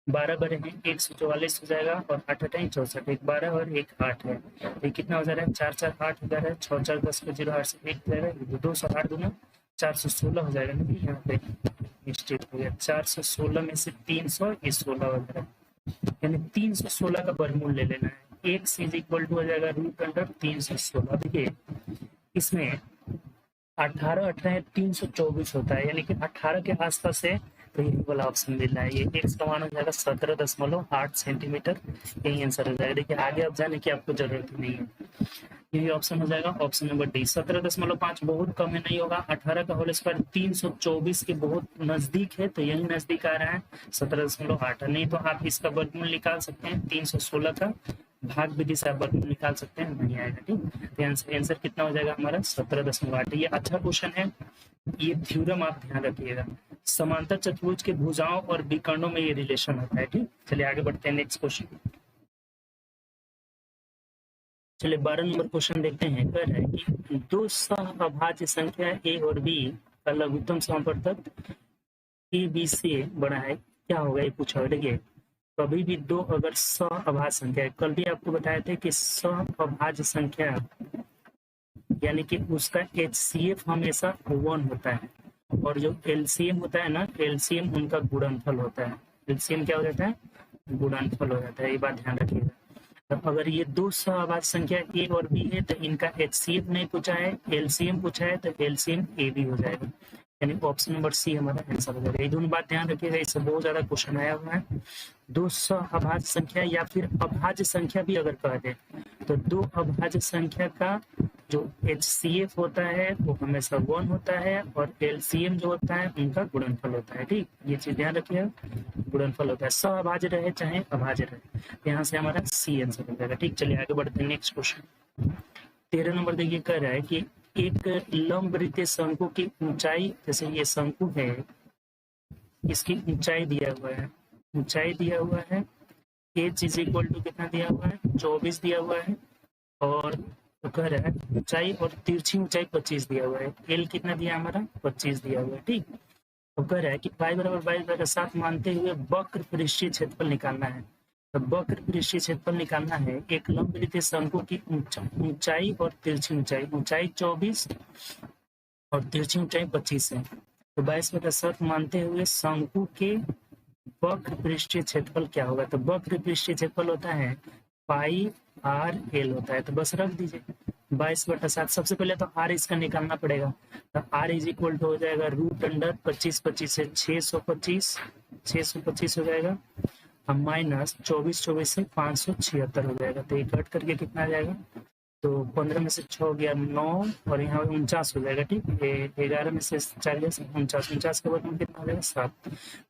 12 बड़े हैं 144 हो जाएगा, और 8 8 64, एक 12 और एक 8 है, ये कितना हो जा रहा है? 4 4 8 हो जा रहा है, 6 4 10 को 0 8 से 1 हो जाएगा, 208 दूना 416 हो जाएगा ना, यहाँ पे मिस्टेक हो गया। 416 में से 300 ये 16 हो जाएगा, यानी 316 का वर्गमूल ले लेना है। x इज इक्वल टू हो जाएगा रूट अंडर 316। देखिए इसमें 18 18 324 होता है, यानी कि 18 के आसपास है, तो यही वाला ऑप्शन मिल रहा है। ये x का मान हो जाएगा 17.8 सेंटीमीटर, यही आंसर हो जाएगा। देखिए आगे अब जाने की आपको जरूरत नहीं है, यही ऑप्शन हो जाएगा, ऑप्शन नंबर डी। 17.5 बहुत कम है, नहीं होगा। 18 का होल स्क्वायर 324 के बहुत नजदीक है, तो यही नजदीक आ रहा है 17.8। नहीं तो आप इसका वर्गमूल निकाल सकते हैं, 316 का भाग विधि से आप वर्गमूल निकाल सकते हैं, नहीं आएगा। ठीक, तो आंसर कितना हो जाएगा हमारा? 17.8। ये अच्छा क्वेश्चन है, ये थ्योरम आप ध्यान रखिएगा। समांतर चतुर्भुज के भुजाओं और विकर्णों में ये रिलेशन होता है। ठीक, चलिए आगे बढ़ते हैं नेक्स्ट क्वेश्चन। चलिए 12 नंबर क्वेश्चन देखते हैं। कह रहा है कि दो सह-अभाज्य संख्या ए और बी का लघुत्तम समापवर्तक ए बी से बड़ा है, क्या होगा ये पूछा है। देखिए कभी भी दो अगर सह-अभाज्य संख्या है, कल भी आपको बताया था कि सह-अभाज्य संख्या यानी कि उसका HCF हमेशा 1 होता है, और जो LCM होता है ना, LCM उनका गुणनफल होता है। LCM क्या हो जाता है, गुणनफल हो जाता है, ये बात ध्यान रखिएगा। तो अगर ये दो सह-अभाज्य संख्या ए और बी है तो इनका HCF नहीं पूछा है, LCM पूछा है, तो LCM AB हो जाएगा, यानी ऑप्शन नंबर सी हमारा आंसर हो जाएगा। ये दोनों बात ध्यान रखिएगा, इससे बहुत ज्यादा क्वेश्चन आया हुआ है। दो सह-अभाज्य संख्या या फिर अभाज्य संख्या भी अगर कह दे तो दो अभाज्य संख्या का जो HCF होता है वो हमेशा 1 होता है, और LCM जो होता है उनका गुणनफल होता है। ठीक, ये चीज ध्यान रखिएगा, गुणनफल होता है, सह-अभाज्य रहे चाहे अभाज्य रहे। यहाँ से हमारा सी आंसर हो जाएगा। ठीक, चलिए आगे बढ़ते हैं नेक्स्ट क्वेश्चन। 13 नंबर देखिए, कह रहा है कि एक लंबवृत्तीय शंकु की ऊंचाई, जैसे ये शंकु है, इसकी ऊंचाई दिया हुआ है, ऊंचाई दिया हुआ है, h इज इक्वल टू कितना दिया हुआ है, 24 दिया हुआ है, और तो कह रहा है ऊंचाई और तिरछी ऊंचाई 25 दिया हुआ है, एल कितना दिया हमारा 25 दिया हुआ है। ठीक, तो कह रहा है कि पाई बराबर 22/7 मानते हुए वक्र पृष्ठीय क्षेत्रफल निकालना है। तो वक्र पृष्ठीय क्षेत्रफल निकालना है एक लंबवृत्तीय शंकु की ऊंचाई और तिरछी ऊंचाई, ऊंचाई 24 और तिरछी ऊंचाई 25 है। तो 22/7 मानते हुए शंकु के वक्र पृष्ठीय क्षेत्रफल क्या होगा। तो वक्र पृष्ठीय क्षेत्रफल होता है पाई आर एल होता है, तो बस रख दीजिए 22/7। सबसे पहले तो आर इसका निकालना पड़ेगा, तो आर इज इक्वल टू हो जाएगा √25 से 625 हो जाएगा, माइनस 24 से 576 हो जाएगा। तो ये कट करके कितना आ जाएगा, तो 15 में से 6 गया 9, और यहाँ 49 हो जाएगा। ठीक, 11 में से 4 गया 49 के बाद में कितना हो जाएगा 7।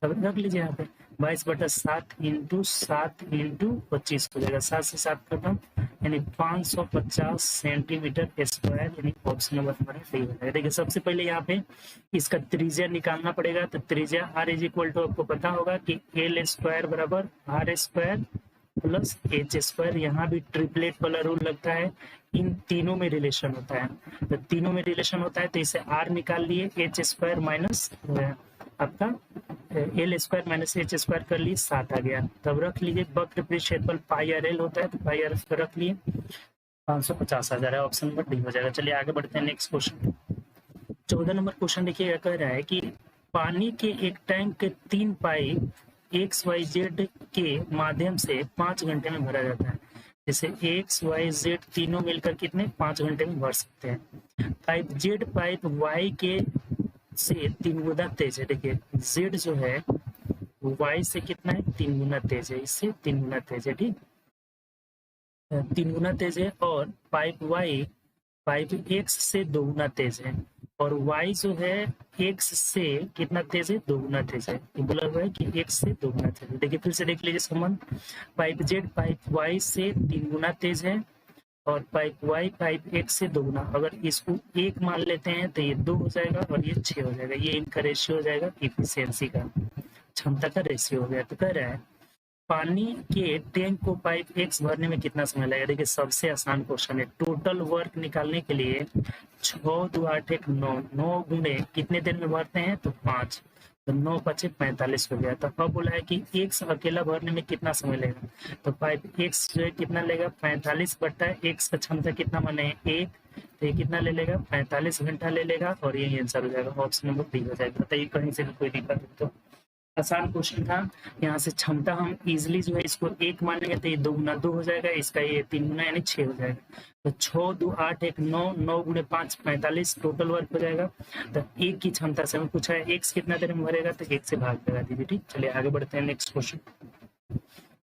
अब रख लीजिए यहाँ पे 22/7 × 7 × 25 हो जाएगा, 7 से 7 खत्म, यानी 550 सेंटीमीटर स्क्वायर, यानी ऑप्शन नंबर हमारा सही हो जाएगा। देखिए सबसे पहले यहाँ पे इसका त्रिज्या निकालना पड़ेगा, तो त्रिज्या r इज इक्वल टू आपको पता होगा कि L² बराबर R² प्लस H²। यहाँ भी ट्रिपलेट वाला रूल लगता है, इन तीनों में रिलेशन होता है, तो तीनों में रिलेशन होता है, तो इसे R निकाल लिए, H² माइनस आपका L² माइनस H² कर लिए, 7 आ गया। तब रख लीजिए वक्र पृष्ठ क्षेत्रफल पाई आर एल होता है, तो पाई आर एल रख लिए, 550 आ जा रहा है, ऑप्शन नंबर डी हो जाएगा। चलिए आगे बढ़ते हैं नेक्स्ट क्वेश्चन। 14 नंबर क्वेश्चन देखिएगा, कह रहा है कि पानी के एक टैंक के 3 पाइप XYZ के माध्यम से 5 घंटे में भरा जाता है। जैसे XYZ तीनों मिलकर कितने 5 घंटे में भर सकते हैं। पाइप Z पाइप Y के से 3 गुना तेज है। देखिए Z जो है Y से कितना है 3 गुना तेज है, इससे 3 गुना तेज है। ठीक, 3 गुना तेज है, और पाइप Y पाइप X से 2 गुना तेज है, और Y जो है X से कितना तेज है 2 गुना तेज है। ये बोला हुआ है कि X से 2 गुना तेज है। देखिए फिर से देख लीजिए संबंध, पाइप Z पाइप Y से 3 गुना तेज है, और पाइप Y पाइप X से 2 गुना। अगर इसको 1 मान लेते हैं तो ये 2 हो जाएगा और ये 6 हो जाएगा। ये इनका रेशियो हो जाएगा, इफिशियंसी का, क्षमता का रेशियो हो गया। तो कह रहा है पानी के टैंक को पाइप X भरने में कितना समय लगेगा। देखिए सबसे आसान क्वेश्चन है, टोटल वर्क निकालने के लिए 6 2 8 1 9 9 गुणे कितने देर में भरते हैं, तो 5, तो 9 5 45 हो गया। तो अब बोला है कि X अकेला भरने में कितना समय लेगा, तो पाइप X जो है कितना लेगा 45/X का क्षमता कितना माने 1, तो ये कितना ले लेगा 45 घंटा ले लेगा, और यही आंसर हो जाएगा, ऑप्शन नंबर डी हो जाएगा। बताइए कहीं से भी कोई दिक्कत हो तो आसान क्वेश्चन था। यहाँ से क्षमता हम इजिली जो है इसको 1 मानेंगे तो ये 2 गुना 2 हो जाएगा, इसका ये 3 गुना यानी 6 हो जाएगा। तो 6 2 8 1 9 9 गुणे 5 45 टोटल वर्क हो जाएगा। तो 1 की क्षमता से हमें पूछा है X कितना देर में भरेगा, तो 1 से भाग लगा दीजिए। ठीक, चलिए आगे बढ़ते हैं नेक्स्ट क्वेश्चन।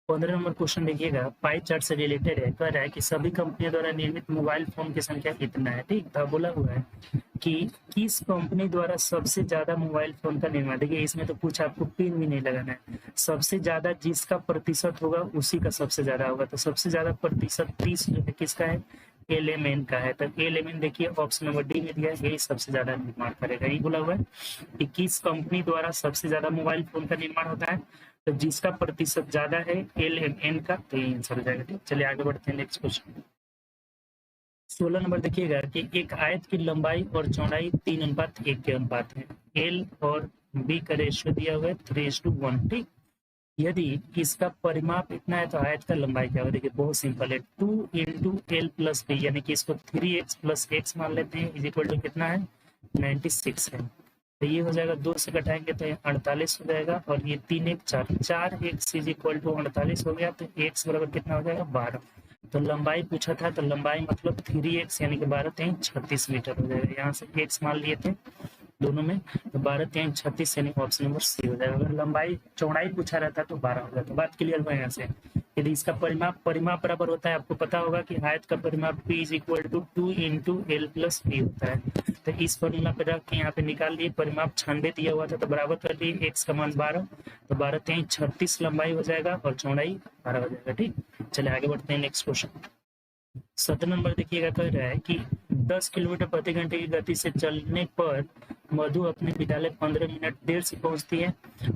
15 नंबर क्वेश्चन देखिएगा, पाई चार्ट से रिलेटेड है। कह रहा है कि सभी कंपनियों द्वारा निर्मित मोबाइल फोन की संख्या कितना है। ठीक, तो बोला हुआ है कि किस कंपनी द्वारा सबसे ज्यादा मोबाइल फोन का निर्माण। देखिए इसमें तो कुछ आपको पिन भी नहीं लगाना है, सबसे ज्यादा जिसका प्रतिशत होगा उसी का सबसे ज्यादा होगा। तो सबसे ज्यादा प्रतिशत 30 जो है किसका है, LMN का है, तो LMN देखिए ऑप्शन नंबर डी में दिया है, यही सबसे ज्यादा निर्माण करेगा। यही बोला हुआ है कि किस कंपनी द्वारा सबसे ज्यादा मोबाइल फोन का निर्माण होता है, तो जिसका प्रतिशत ज्यादा है LMN का, तो ये आंसर हो जाएगा। ठीक, चलिए आगे बढ़ते हैं नेक्स्ट क्वेश्चन। 16 नंबर देखिएगा कि एक आयत की लंबाई और चौड़ाई 3:1 के अनुपात है। L और B का रेशियो दिया हुआ है 3:1। ठीक, यदि इसका परिमाप इतना है तो आयत का लंबाई क्या होगा? देखिए बहुत सिंपल है, 2 इंटू एल प्लस बी, यानी कि इसको 3x प्लस एक्स मान लेते हैं, इज इक्वल टू कितना है? 96 है। तो ये हो जाएगा, 2 से घटाएंगे तो 48 हो जाएगा, और ये 3 1 4, 4x इज इक्वल टू 48 हो गया, तो x बराबर कितना हो जाएगा? 12। तो लंबाई पूछा था, तो लंबाई मतलब 3x यानी कि 12 3 36 मीटर हो जाएगा। यहाँ से x मान लिए थे दोनों में, तो 12 3 36 यानी ऑप्शन नंबर सी हो जाएगा। अगर लंबाई चौड़ाई पूछा रहता तो 12 हो जाता। बात क्लियर हुआ यहाँ से? यदि इसका परिमाप बराबर होता है, आपको पता होगा कि आयत का परिमाप P is equal to 2 into L plus B होता है। तो इस फॉर्मूला पे रख के यहाँ पे निकाल लिए, परिमाप 96 दिया हुआ था तो बराबर कर लिए, x का मान 12, तो 12 3 36 लंबाई हो जाएगा और चौड़ाई 12 हो जाएगा। ठीक, चलिए आगे बढ़ते हैं नेक्स्ट क्वेश्चन। 17 नंबर देखिएगा, कह रहा है कि 10 किलोमीटर प्रति घंटे की गति से चलने पर मधु अपने विद्यालय 15 मिनट देर से पहुंचती है।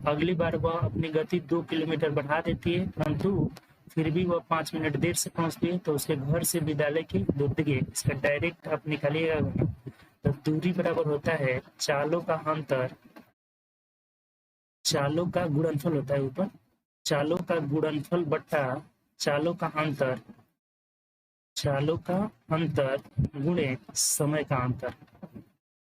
अगली बार वह अपनी गति 2 किलोमीटर बढ़ा देती है, परंतु फिर भी वह 5 मिनट देर से पहुंचती है, तो उसके घर से विद्यालय की दूरी, देखिए इसका डायरेक्ट आप निकालिएगा, तो दूरी बराबर होता है चालों का अंतर, चालों का गुणनफल होता है ऊपर, चालों का गुणनफल बट्टा चालों का अंतर, चालों का अंतर गुणे समय का अंतर,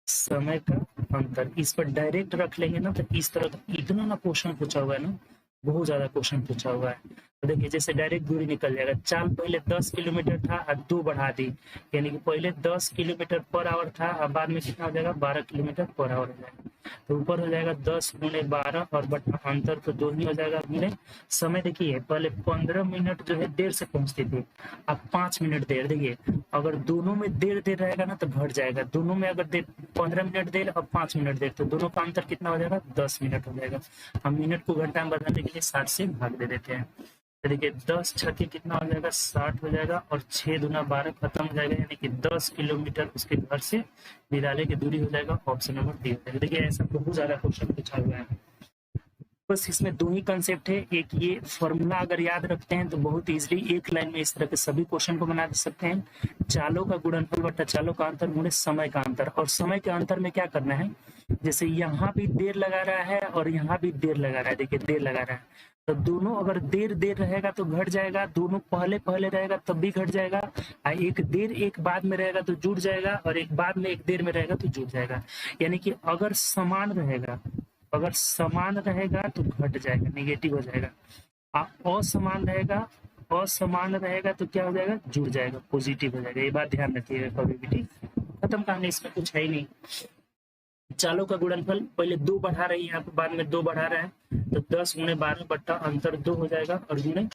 समय का अंतर। इस पर डायरेक्ट रख लेंगे ना, तो इस तरह का इतना ना क्वेश्चन पूछा हुआ है ना, बहुत ज्यादा क्वेश्चन पूछा हुआ है। तो देखिए जैसे डायरेक्ट दूरी निकल जाएगा, चाल पहले 10 किलोमीटर था और 2 बढ़ा दी, यानी कि पहले 10 किलोमीटर पर आवर था और बाद में कितना हो जाएगा? 12 किलोमीटर पर आवर हो जाएगा। तो ऊपर हो जाएगा 10 गुणे 12 और बटा अंतर तो 2 ही हो जाएगा गुणे समय। देखिए पहले 15 मिनट जो है देर से पहुंचती थी, अब 5 मिनट देर। देखिए अगर दोनों में देर रहेगा ना तो घट जाएगा, दोनों में अगर देर 15 मिनट देर और 5 मिनट देर, तो दोनों का अंतर कितना हो जाएगा? 10 मिनट हो जाएगा। हम मिनट को घंटा में बदलने के लिए 60 से भाग दे देते हैं। तो देखिए 10 छक्के कितना हो जाएगा? 60 हो जाएगा, और 6 दूना 12 खत्म हो जाएगा, यानी कि 10 किलोमीटर उसके घर से विद्यालय की दूरी हो जाएगा। ऑप्शन नंबर डी हो जाएगा। देखिए ऐसा बहुत ज्यादा क्वेश्चन पूछा हुआ है, बस इसमें 2 ही कंसेप्ट है। एक ये फॉर्मूला अगर याद रखते हैं तो बहुत इजीली एक लाइन में इस तरह के सभी क्वेश्चन को बना सकते हैं। चालों का गुणनफल बट्टा चालों का अंतर गुणे समय का अंतर, और समय के अंतर में क्या करना है? जैसे यहाँ भी देर लगा रहा है और यहाँ भी देर लगा रहा है, देखिए देर लगा रहा है, तो दोनों अगर देर रहेगा तो घट जाएगा, दोनों पहले रहेगा तब भी घट जाएगा, एक देर एक बाद में रहेगा तो जुड़ जाएगा, और एक बाद में एक देर में रहेगा तो जुड़ जाएगा। यानी कि अगर समान रहेगा, अगर समान रहेगा तो घट जाएगा, नेगेटिव हो जाएगा। असमान रहेगा तो क्या हो जाएगा? जुड़ जाएगा, पॉजिटिव हो जाएगा। ये बात ध्यान रखिएगा कभी भी। ठीक, खत्म कहानी, इसमें कुछ है ही नहीं। चालों का गुणनफल पहले 2 बढ़ा रही है यहाँ पे, बाद में 2 बढ़ा रहा है, तो 10 गुणे 12 बट्टा अंतर 2 हो जाएगा, और गुणे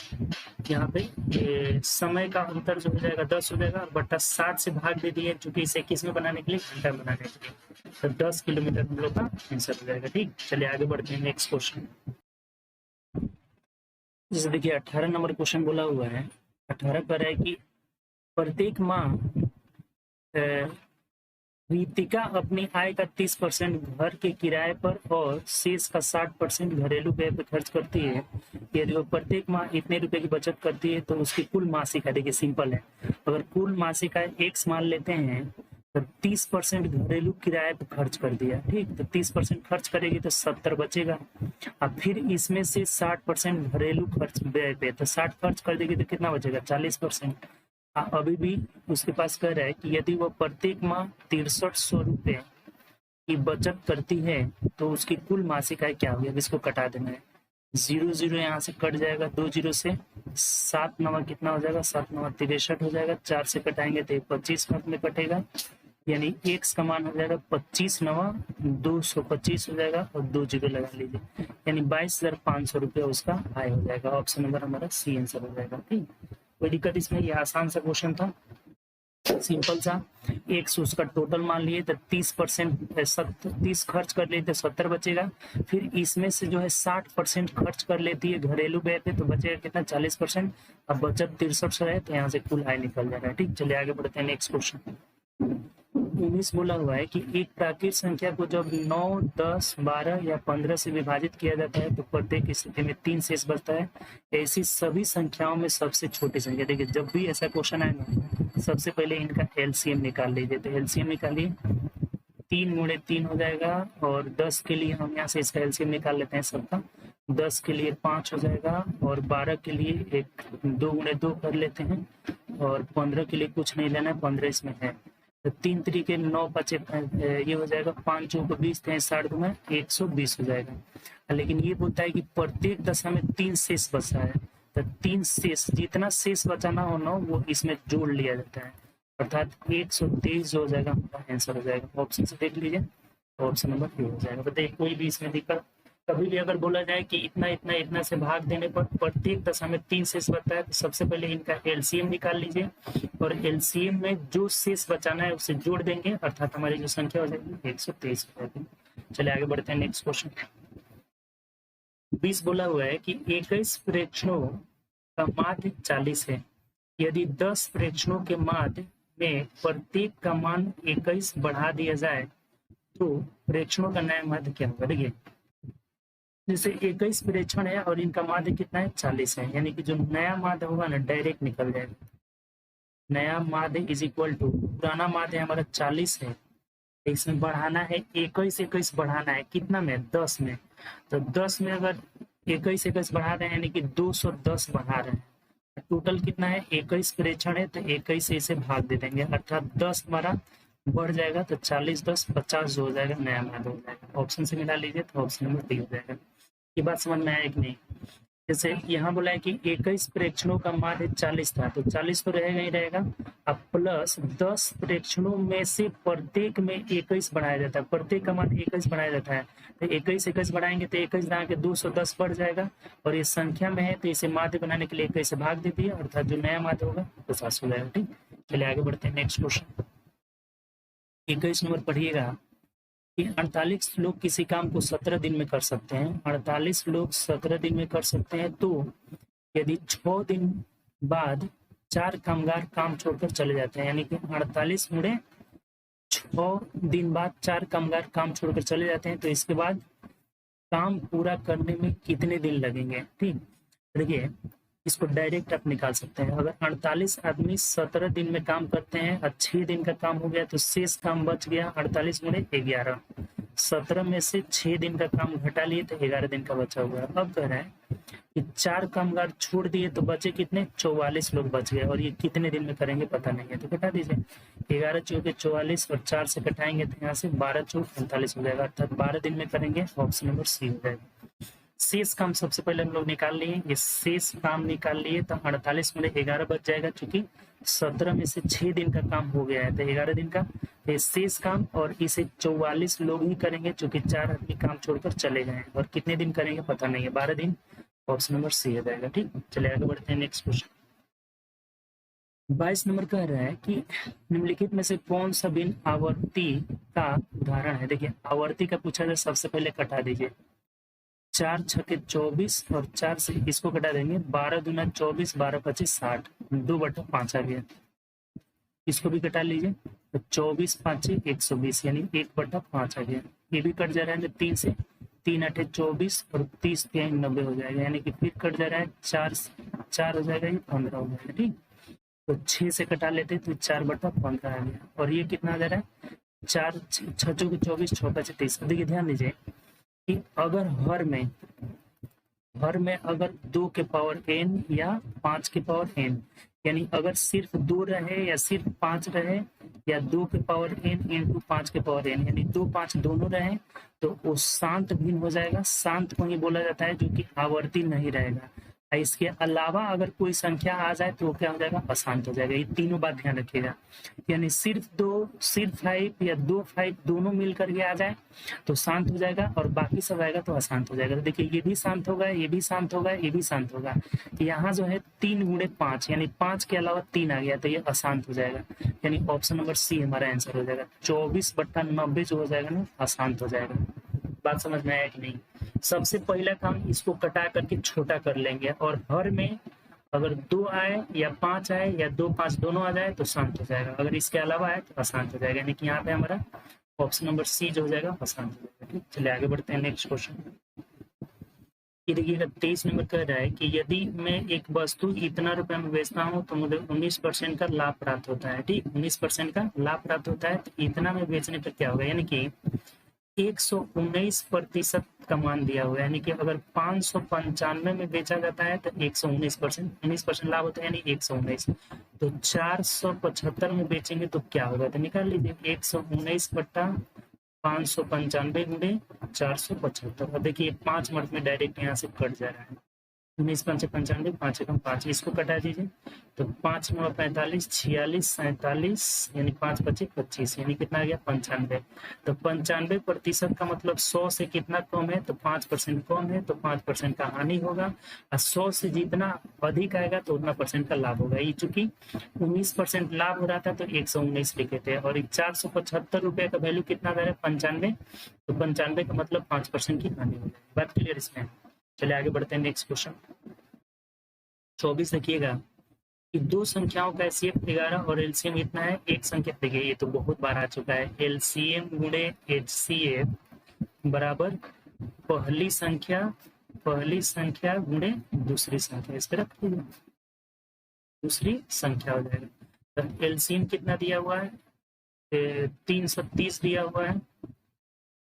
यहाँ पे ये समय का अंतर जो हो जाएगा 10 हो जाएगा, और बट्टा 60 से भाग दे दिए, चूंकि इसे किस में बनाने के लिए? घंटा बनाने के लिए, तो 10 किलोमीटर हम लोग का आंसर हो जाएगा। ठीक, चलिए आगे बढ़ते हैं नेक्स्ट क्वेश्चन। जैसे देखिए 18 नंबर क्वेश्चन बोला हुआ है, 18 पर है कि प्रत्येक माह रितिका अपनी आय का 30% घर के किराए पर और शेष का 60% घरेलू व्यय पर खर्च करती है। यदि वो प्रत्येक माह इतने रुपए की बचत करती है तो उसकी कुल मासिक आय, देखिए सिंपल है, अगर कुल मासिक आय x मान लेते हैं तो 30% घरेलू किराए पर खर्च कर दिया। ठीक, तो 30% खर्च करेगी तो 70 बचेगा, अब फिर इसमें से 60% घरेलू खर्च व्यय पे, तो 60 खर्च कर देगी तो कितना बचेगा? 40%। अभी भी उसके पास कह रहा है कि यदि वह प्रत्येक माह 6300 रुपए की बचत करती है तो उसकी कुल मासिक आय क्या होगी? अब इसको कटा देना है, 0 0 यहाँ से कट जाएगा, 2 0 से 7 9 कितना हो जाएगा? 7 9 63 हो जाएगा, 4 से कटाएंगे तो 25 में कटेगा, यानी x का मान हो जाएगा 25 9 225 हो जाएगा, और 2 0 लगा लीजिए, यानी 22,500 रुपये उसका आय हो जाएगा। ऑप्शन नंबर हमारा सी आंसर हो जाएगा। ठीक, कोई दिक्कत इसमें? ये आसान सा क्वेश्चन था। सिंपल सा। 100 उसका टोटल मान लिए तो 30% 30 खर्च कर लेते 70 बचेगा। फिर इसमें से जो है 60% खर्च कर लेती है घरेलू व्यय पे, तो बचेगा कितना 40%। अब बचत 63 है, तो यहाँ से कुल आय निकल जाएगा। ठीक, चलिए आगे बढ़ते हैं नेक्स्ट क्वेश्चन। 19 बोला हुआ है कि एक प्राकृत संख्या को जब 9, 10, 12 या 15 से विभाजित किया जाता है तो प्रत्येक स्थिति में 3 शेष बचता है। ऐसी सभी संख्याओं में सबसे छोटी संख्या, देखिए जब भी ऐसा क्वेश्चन आए ना, सबसे पहले इनका एलसीएम निकाल लीजिए। तो एलसीएम निकालिए, 3 गुणे 3 हो जाएगा, और 10 के लिए हम यहाँ से इसका एलसीएम निकाल लेते हैं सबका। 10 के लिए 5 हो जाएगा, और 12 के लिए 2 गुणे 2 कर लेते हैं, और 15 के लिए कुछ नहीं लेना है, 15 इसमें है। तो 3 तरीके 9 बचे, ये हो जाएगा 5 चौको 20, 60 में 120 हो जाएगा। लेकिन ये बोलता है कि प्रत्येक दशा में 3 शेष बचा है, तो 3 शेष, जितना शेष बचाना हो ना वो इसमें जोड़ लिया जाता है, अर्थात 123 जो हो जाएगा हमारा आंसर हो जाएगा। ऑप्शन से देख लीजिए, ऑप्शन नंबर ए हो जाएगा। बताइए कोई भी इसमें दिक्कत, कभी भी अगर बोला जाए कि इतना इतना इतना से भाग देने पर प्रत्येक दशा में 3 शेष बचता है, तो सबसे पहले इनका एलसीएम निकाल लीजिए, और एलसीएम में जो शेष बचाना है उसे जोड़ देंगे, अर्थात हमारी जो संख्या हो जाएगी 123 हो जाएगी। चलिए आगे बढ़ते हैं नेक्स्ट क्वेश्चन। 20 बोला हुआ है कि 21 प्रेक्षणों का माध्य 40 है। यदि 10 प्रेक्षणों के माध्य में प्रत्येक का मान 21 बढ़ा दिया जाए तो प्रेक्षणों का नया माध्य क्या होगा। देखिए जैसे 21 प्रेक्षण है और इनका माध्य कितना है 40 है, यानी कि जो नया माध्य होगा ना डायरेक्ट निकल जाएगा। नया माध्य इज इक्वल टू पुराना माध्य हमारा 40 है, इसमें बढ़ाना है 21 बढ़ाना है कितना में 10 में, तो 10 में अगर 21 बढ़ा रहे हैं यानी कि 210 बढ़ा रहे हैं, टोटल कितना है 21 प्रेक्षण है, तो 21 से भाग दे देंगे, अर्थात 10 हमारा बढ़ जाएगा, तो 40 10 50 हो जाएगा, नया माध्य हो जाएगा। ऑप्शन से मिला लीजिए तो ऑप्शन नंबर डी हो जाएगा। ये बात समझ में आया कि नहीं। जैसे यहाँ बोला है कि 21 प्रेक्षणों का माध्य 40 था, तो 40 तो रहेगा ही रहेगा, अब प्लस 10 प्रेक्षणों में से प्रत्येक में 21 बढ़ाया जाता है, प्रत्येक का मान 21 बढ़ाया जाता है, तो 21 बढ़ाएंगे तो 21 बढ़ा के 210 बढ़ जाएगा, और ये संख्या में है तो इसे माध्य बनाने के लिए 21 से भाग देती है, अर्थात जो नया माध्य होगा वो 50 हो जाएगा। ठीक, चलिए आगे बढ़ते हैं नेक्स्ट क्वेश्चन। 21 नंबर पढ़िएगा कि 48 लोग किसी काम को 17 दिन में कर सकते हैं। 48 लोग 17 दिन में कर सकते हैं, तो यदि 6 दिन बाद 4 कामगार काम छोड़कर चले जाते हैं, यानी कि 48 गुणे 6 दिन बाद 4 कामगार काम छोड़कर चले जाते हैं, तो इसके बाद काम पूरा करने में कितने दिन लगेंगे। ठीक, देखिए इसको डायरेक्ट आप निकाल सकते हैं। अगर 48 आदमी 17 दिन में काम करते हैं और 6 दिन का काम हो गया, तो शेष काम बच गया 48 गुणे 11। 17 में से 6 दिन का काम घटा लिए तो 11 दिन का बचा हुआ है। अब कह रहे हैं कि 4 कामगार छोड़ दिए तो बचे कितने 44 लोग बच गए, और ये कितने दिन में करेंगे पता नहीं है, तो घटा दीजिए 11 चौके 44 और 4 से घटाएंगे तो यहाँ से 12 चौक 45 हो जाएगा, अर्थात 12 दिन में करेंगे। ऑप्शन नंबर सी हो जाएगा। शेष काम सबसे पहले हम लोग निकाल लिए, ये शेष काम निकाल लिए तो 48 में 11 बच जाएगा, क्योंकि 17 में से 6 दिन का काम हो गया है, तो 11 दिन का तो शेष काम, और इसे 44 लोग ही करेंगे क्योंकि 4 आदमी काम छोड़कर चले गए हैं, और कितने दिन करेंगे पता नहीं है, 12 दिन। ऑप्शन नंबर सी हो जाएगा। ठीक, चलिए आगे बढ़ते हैं नेक्स्ट क्वेश्चन। 22 नंबर कह रहा है कि निम्नलिखित में से कौन सा भिन्न आवर्ती का उदाहरण है। देखिए आवर्ती का पूछा जाए, सबसे पहले कटा दीजिए 4 छके 24 और 4 से इसको कटा देंगे, 12 दूना 24, 12 25 60, 2/5 आ गया। इसको भी कटा लीजिए तो 24 5 120 यानी 1/5 आ गया। ये भी कट जा रहा है 3 से, 3 8 24 और 30 3 90 हो जाएगा, यानी कि फिर कट जा रहा है 4 हो जाएगा, ये 15 हो जाएगा। ठीक, तो 6 से कटा लेते तो 4/15 आ गया, और ये कितना आ जा रहा है 4 6 24 6 5 30। देखिए ध्यान दीजिए कि अगर हर में अगर 2 के पावर n या 5 के पावर n, यानी अगर सिर्फ 2 रहे या सिर्फ 5 रहे, या 2 के पावर n इंटू 5 के पावर n, यानी 2 5 दोनों रहे, तो वो शांत भिन्न हो जाएगा। शांत को ही बोला जाता है जो कि आवर्ती नहीं रहेगा। इसके अलावा अगर कोई संख्या आ जाए तो वो क्या हो जाएगा, अशांत हो जाएगा। ये तीनों बात ध्यान रखिएगा। यानी सिर्फ 5 या 2 5 दोनों मिल करके आ जाए तो शांत हो जाएगा, और बाकी सब आएगा तो अशांत हो जाएगा। तो देखिए ये भी शांत होगा, ये भी शांत होगा, ये भी शांत होगा। यहाँ जो है 3 गुणे 5 यानी 5 के अलावा 3 आ गया तो ये अशांत हो जाएगा। यानी ऑप्शन नंबर सी हमारा आंसर हो जाएगा। 24/90 जो हो जाएगा ना, अशांत हो जाएगा। बात समझ में आया कि नहीं? सबसे पहला काम इसको कटा करके छोटा कर लेंगे, और हर में अगर 2 आए या 5 आए या 2 5 दोनों आ जाए तो शांत हो जाएगा, अगर इसके अलावा आए तो अशांत हो जाएगा। यानी कि यहाँ पे हमारा ऑप्शन नंबर सी जो हो जाएगा अशांत हो जाएगा। ठीक, चलिए आगे बढ़ते हैं नेक्स्ट क्वेश्चन। ये देखिएगा 23 नंबर कह रहा है कि यदि मैं एक वस्तु इतना रुपए में बेचता हूँ तो मुझे 19% का लाभ प्राप्त होता है। ठीक, 19% का लाभ प्राप्त होता है, तो इतना में बेचने पर क्या होगा? यानी कि 119% का मान दिया हुआ है। यानी कि अगर 595 में बेचा जाता है तो 19% लाभ होता है, यानी 119। तो 475 में बेचेंगे तो क्या होगा? तो निकाल लीजिए 119/595 गुणे 475। अब देखिए 5 मिनट में डायरेक्ट यहाँ से कट जा रहा है। 19×5 = 5, 5 एकम 5, इसको कटा दीजिए तो 5 9 45, 46 47, यानी 5 25 25, यानी कितना आ गया? 95। तो 95% का मतलब 100 से कितना कम है? तो 5% कम है, तो 5% का हानि होगा। और 100 से जितना अधिक आएगा तो उतना परसेंट का लाभ होगा। ये चूंकि 19% लाभ हो रहा था तो 119 लिखे थे, और 475 रुपए का वैल्यू कितना दे रहा है? 95। तो 95 का मतलब 5% की हानि हो जाएगी। बात क्लियर इसमें? चलिए आगे बढ़ते हैं नेक्स्ट क्वेश्चन। 24 देखिएगा कि दो संख्याओं का एचसीएफ 11 और एलसीएम इतना है। एक संख्या देखिए, ये तो बहुत बार आ चुका है। एलसीएम गुणे एचसीएफ बराबर पहली संख्या गुणे दूसरी संख्या। इस पर रख दीजिए, दूसरी संख्या हो जाएगा। तो एलसीएम कितना दिया हुआ है? 330 दिया हुआ है,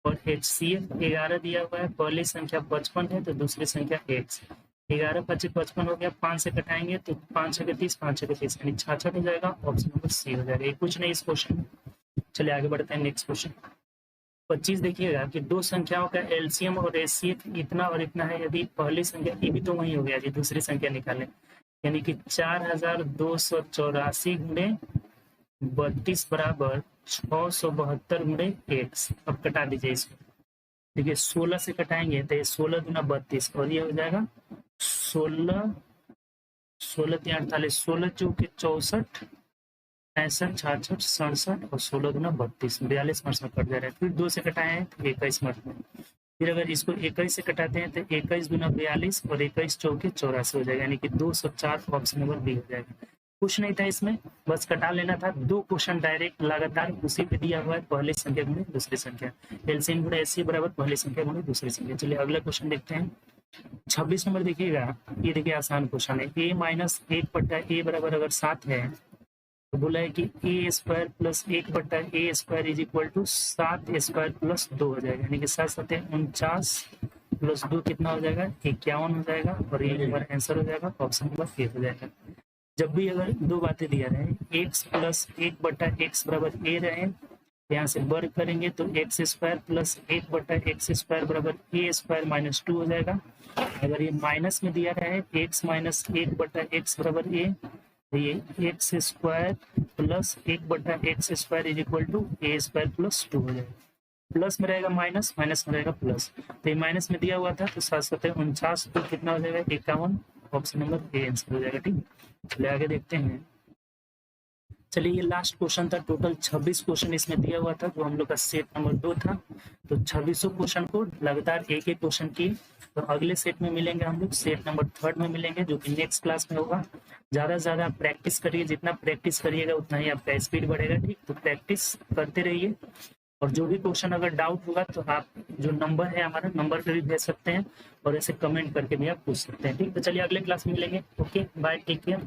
और HCF 11 दिया हुआ है। पहली संख्या 55 है तो दूसरी संख्या x। 11 25 55 हो गया, 5 से कटाएंगे तो 5 6 30, 5 6 30, यानी 66 हो जाएगा। ऑप्शन नंबर सी हो जाएगा। ये कुछ नहीं इस क्वेश्चन में। चलिए आगे बढ़ते हैं नेक्स्ट क्वेश्चन। 25 देखिएगा कि दो संख्याओं का एलसीएम और एचसीएफ इतना और इतना है। यदि पहली संख्या, ये भी तो वही हो गया जी, दूसरी संख्या निकालें। यानी कि 4284 गुणे 32 बराबर 672 गुणे x। अब कटा दीजिए इसको। देखिए 16 से कटाएंगे तो 16 दूना 32, और ये हो जाएगा 16 16 48, 16 चौके 64, 65 66 67, और 16 दूना 32, 42 मिनट में कट जा रहा है। फिर 2 से कटाए हैं तो 21 मिनट में। फिर अगर इसको 21 से कटाते हैं तो 21 दूना 42 और 21 चौके 84 हो जाएगा, यानी कि 204। ऑप्शन नंबर बी हो जाएगा। कुछ नहीं था इसमें, बस कटा लेना था। 2 क्वेश्चन डायरेक्ट लगातार उसी पे दिया हुआ है, पहली संख्या गुणे दूसरी संख्या। एलसीएम गुणे एचसीएफ बराबर पहली संख्या गुणे दूसरी संख्या। चलिए अगला क्वेश्चन देखते हैं। 26 नंबर देखिएगा, ये देखिए आसान क्वेश्चन है। a माइनस 1/a बराबर अगर 7 है तो बोला है कि a square plus 1/a square is equal to 7 square plus 2 हो जाएगा। यानी कि 7 7 49 प्लस 2 कितना हो जाएगा? 51 हो जाएगा, और ये हमारा आंसर हो जाएगा। ऑप्शन नंबर ए हो जाएगा। जब भी अगर दो बातें दिया रहे, x प्लस 1/x बराबर a रहे, यहाँ से वर्ग करेंगे तो x square plus 1/x square बराबर a स्क्वायर माइनस 2 हो जाएगा। अगर ये माइनस में दिया रहे x माइनस 1/x बराबर a, तो ये x square plus 1/x square is equal to a square plus 2 हो जाएगा। प्लस में रहेगा माइनस, माइनस में रहेगा प्लस, तो ये माइनस में दिया हुआ था तो 7 7 49, तो कितना हो जाएगा? 51। ऑप्शन नंबर ए आंसर हो जाएगा। ठीक, चलिए आगे देखते हैं। चलिए ये लास्ट क्वेश्चन था। टोटल 26 क्वेश्चन इसमें दिया हुआ था, जो हम लोग का सेट नंबर 2 था। तो 26 क्वेश्चन को लगातार एक एक क्वेश्चन की, तो अगले सेट में मिलेंगे हम लोग, सेट नंबर 3 में मिलेंगे, जो कि नेक्स्ट क्लास में होगा। ज्यादा से ज्यादा प्रैक्टिस करिए, जितना प्रैक्टिस करिएगा उतना ही आपका स्पीड बढ़ेगा। ठीक, तो प्रैक्टिस करते रहिए, और जो भी क्वेश्चन अगर डाउट होगा तो आप जो नंबर है हमारा, नंबर पे भी भेज सकते हैं, और ऐसे कमेंट करके भी आप पूछ सकते हैं। ठीक, तो चलिए अगले क्लास में मिलेंगे। Okay bye, take care.